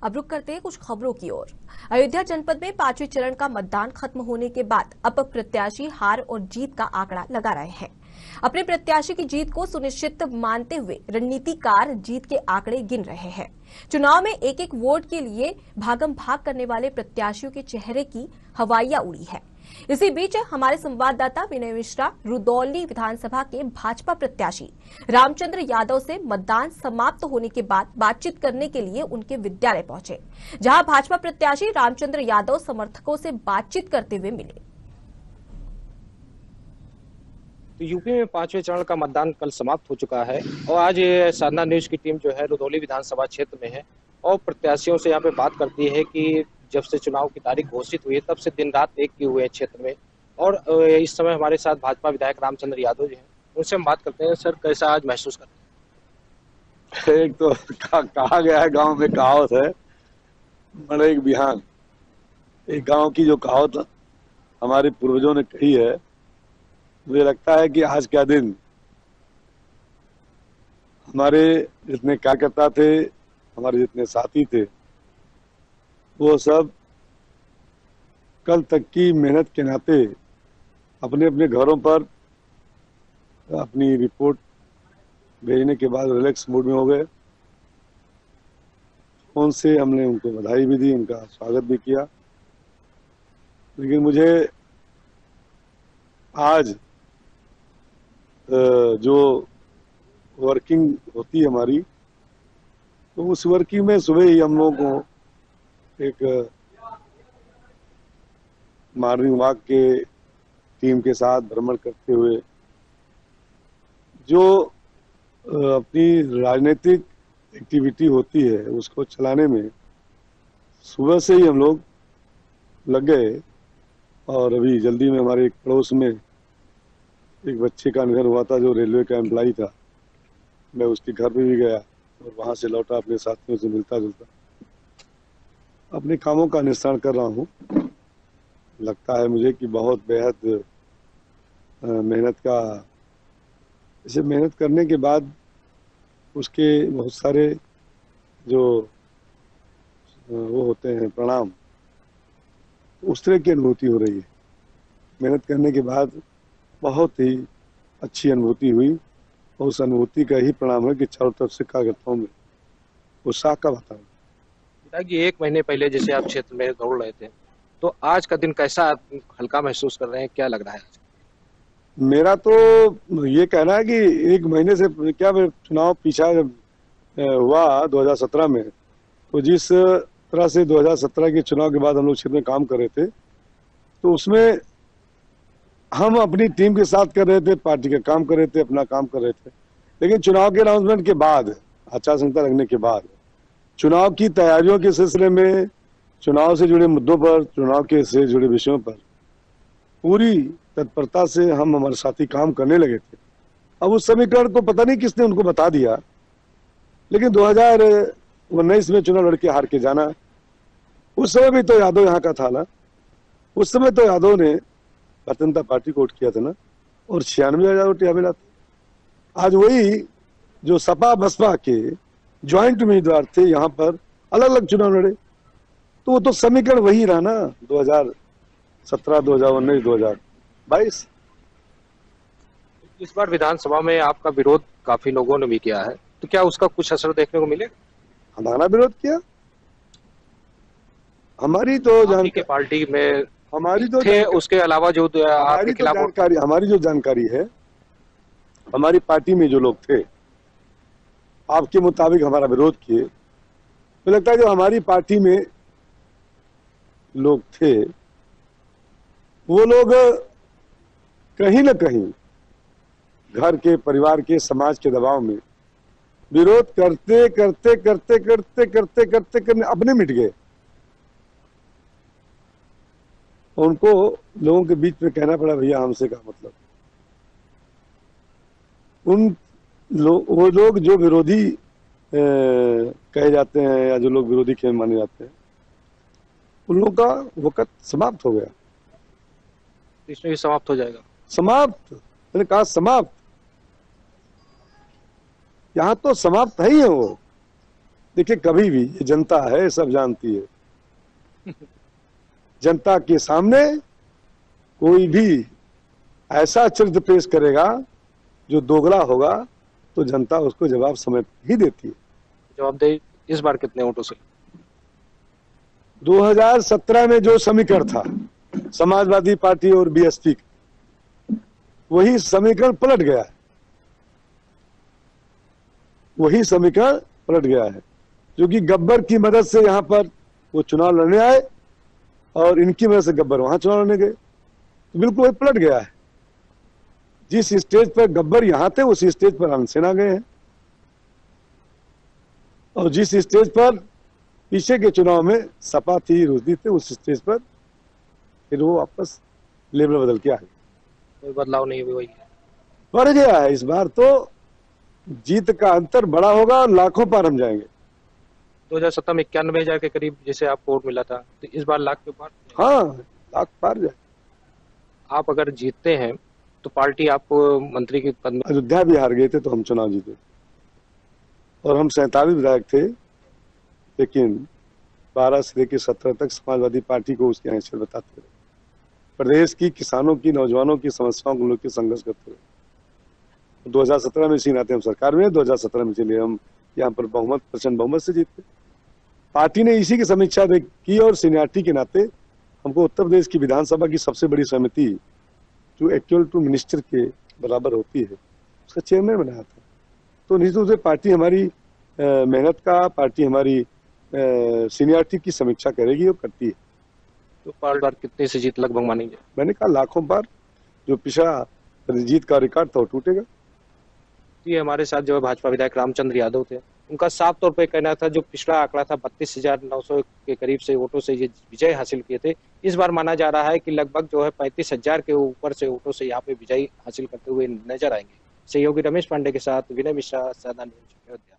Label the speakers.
Speaker 1: अब रुक करते हैं कुछ खबरों की ओर। अयोध्या जनपद में 5वें चरण का मतदान खत्म होने के बाद अब प्रत्याशी हार और जीत का आंकड़ा लगा रहे हैं। अपने प्रत्याशी की जीत को सुनिश्चित मानते हुए रणनीतिकार जीत के आंकड़े गिन रहे हैं। चुनाव में एक एक वोट के लिए भागम भाग करने वाले प्रत्याशियों के चेहरे की हवाइयां उड़ी है। इसी बीच हमारे संवाददाता विनय मिश्रा रुदौली विधानसभा के भाजपा प्रत्याशी रामचंद्र यादव से मतदान समाप्त होने के बाद बातचीत करने के लिए उनके विद्यालय पहुंचे, जहां भाजपा प्रत्याशी रामचंद्र यादव समर्थकों से बातचीत करते हुए मिले।
Speaker 2: तो यूपी में 5वें चरण का मतदान कल समाप्त हो चुका है और आज ये साधना न्यूज की टीम जो है रुदौली विधानसभा क्षेत्र में है और प्रत्याशियों से यहाँ पे बात करती है कि जब से चुनाव की तारीख घोषित हुई है तब से दिन रात एक किए हुए हैं क्षेत्र में। और इस समय हमारे साथ भाजपा विधायक रामचंद्र यादव जी हैं, उनसे हम बात करते हैं। सर, कैसा आज महसूस करते हैं?
Speaker 3: एक तो कहा गया है गांव में कहावत है, मरे एक बिहान। एक गांव की जो कहावत हमारे पूर्वजों ने कही है, मुझे लगता है कि आज का दिन हमारे जितने कार्यकर्ता थे, हमारे जितने साथी थे, वो सब कल तक की मेहनत के नाते अपने अपने घरों पर अपनी रिपोर्ट भेजने के बाद रिलैक्स मूड में हो गए। फोन से हमने उनको बधाई भी दी, उनका स्वागत भी किया। लेकिन मुझे आज जो वर्किंग होती है हमारी, तो उस वर्किंग में सुबह ही हम लोगों को एक मॉर्निंग वॉक के टीम के साथ भ्रमण करते हुए जो अपनी राजनीतिक एक्टिविटी होती है उसको चलाने में सुबह से ही हम लोग लग गए। और अभी जल्दी में हमारे एक पड़ोस में एक बच्चे का निधन हुआ था जो रेलवे का एम्प्लॉई था। मैं उसके घर पे भी गया और वहां से लौटा अपने साथियों से मिलता जुलता अपने कामों का निस्तारण कर रहा हूँ। लगता है मुझे कि बहुत बेहद मेहनत करने के बाद उसके बहुत सारे जो वो होते हैं परिणाम, उस तरह की अनुभूति हो रही है। मेहनत करने के बाद बहुत ही अच्छी अनुभूति हुई और उस अनुभूति का ही परिणाम है कि चारों तरफ से कार्यकर्ताओं में उत्साह का वातावरण।
Speaker 2: पिताजी, 1 महीने पहले जैसे आप क्षेत्र में दौड़ रहे थे, तो आज का दिन कैसा आप हल्का महसूस कर रहे हैं? क्या लग रहा है आज?
Speaker 3: मेरा तो ये कहना है कि 1 महीने से क्या, चुनाव पीछा हुआ 2017 में, तो जिस तरह से 2017 के चुनाव के बाद हम लोग क्षेत्र में काम कर रहे थे, तो उसमें हम अपनी टीम के साथ कर रहे थे, पार्टी का काम कर रहे थे, अपना काम कर रहे थे। लेकिन चुनाव के अनाउंसमेंट के बाद, आचार संहिता लगने के बाद, चुनाव की तैयारियों के सिलसिले में, चुनाव से जुड़े मुद्दों पर, चुनाव के से जुड़े विषयों पर पूरी तत्परता से हम हमारे साथी काम करने लगे थे। अब उस समीकरण को पता नहीं किसने उनको बता दिया, लेकिन 2019 में चुनाव लड़के हार के जाना, उस समय भी तो यादव यहाँ का था ना। उस समय तो यादव ने भारतीय जनता पार्टी को वोट किया था ना, और 96,000 वोट यहाँ मिला था। आज वही जो सपा बसपा के ज्वाइंट उम्मीदवार थे यहाँ पर अलग अलग चुनाव लड़े, तो वो तो समीकरण वही रहा ना, 2017, 2019, 2022।
Speaker 2: इस बार विधानसभा में आपका विरोध काफी लोगों ने भी किया है, तो क्या उसका कुछ असर देखने को मिलेगा?
Speaker 3: हमारा विरोध किया? हमारी तो
Speaker 2: जानकारी पार्टी में
Speaker 3: हमारी तो
Speaker 2: थे, उसके अलावा जो आपके खिलाफ
Speaker 3: हमारी जो जानकारी है, हमारी पार्टी में जो लोग थे आपके मुताबिक हमारा विरोध किए, तो लगता है जो हमारी पार्टी में लोग थे वो लोग कहीं न कहीं घर के, परिवार के, समाज के दबाव में विरोध करते करते करते करते करते करते करने अपने मिट गए। उनको लोगों के बीच में कहना पड़ा, भैया हमसे क्या मतलब। वो लोग जो विरोधी कहे जाते हैं या जो लोग विरोधी खेल माने जाते हैं, उन लोगों का वक्त समाप्त हो गया।
Speaker 2: इसमें भी समाप्त हो जाएगा?
Speaker 3: समाप्त, मैंने कहा समाप्त। यहाँ तो समाप्त है ही है वो। देखिए कभी भी ये जनता है, सब जानती है। जनता के सामने कोई भी ऐसा चरित्र पेश करेगा जो दोगला होगा तो जनता उसको जवाब समय पर ही देती है।
Speaker 2: जवाबदेही इस बार कितने वोटों से?
Speaker 3: 2017 में जो समीकरण था समाजवादी पार्टी और बीएसपी का, वही समीकरण पलट गया है। वही समीकरण पलट गया है, क्योंकि गब्बर की मदद से यहाँ पर वो चुनाव लड़ने आए और इनकी वजह से गब्बर वहां चुनाव लड़ने गए, तो बिल्कुल वही पलट गया है। जिस स्टेज पर गब्बर यहां थे उसी स्टेज पर आनंद सेन आ गए हैं, और जिस स्टेज पर पीछे के चुनाव में सपा थी, रुजदी थे, उस स्टेज पर फिर वो वापस लेवल बदल के आ गए।
Speaker 2: कोई बदलाव नहीं हुआ, वही है।
Speaker 3: बढ़ गया है। इस बार तो जीत का अंतर बड़ा होगा और लाखों पार हम जाएंगे।
Speaker 2: 2017 में 91,000 के करीब जैसे आपको वोट मिला था, तो इस बार लाख के पार?
Speaker 3: हाँ, लाख पार जाए।
Speaker 2: आप अगर जीतते हैं तो पार्टी आपको मंत्री के पद में?
Speaker 3: अयोध्या भी हार गए थे तो हम चुनाव जीते, और हम 47 विधायक थे, लेकिन 12 से लेकर 17 तक समाजवादी पार्टी को उसकी हैसियत बताते रहे। प्रदेश की किसानों की, नौजवानों की समस्याओं को लेकर संघर्ष करते रहे। 2017 में इसी नाते हम सरकार में, 2017 में चलिए हम यहाँ पर बहुमत, प्रचंड बहुमत से जीते। पार्टी ने इसी की समीक्षा की और सीनियरिटी के नाते हमको उत्तर प्रदेश की विधानसभा की सबसे बड़ी समिति जो इक्वल टू मिनिस्टर के बराबर होती है, उसका चेयरमैन बनाया था। तो निश्चित रूप से पार्टी हमारी मेहनत का, पार्टी हमारी सीनियरिटी की समीक्षा करेगी और करती है।
Speaker 2: तो पार बार कितने से जीत लगभग मानेंगे?
Speaker 3: मैंने कहा लाखों पार। जो पिछला जीत का रिकॉर्ड था वो टूटेगा।
Speaker 2: ये हमारे साथ जो है भाजपा विधायक रामचंद्र यादव थे, उनका साफ तौर पे कहना था जो पिछला आंकड़ा था 32,900 के करीब से वोटों से ये विजय हासिल किए थे, इस बार माना जा रहा है कि लगभग जो है 35,000 के ऊपर से वोटों से यहाँ पे विजय हासिल करते हुए नजर आएंगे। सहयोगी रमेश पांडे के साथ विनय मिश्रा, साधा न्यूज, अयोध्या।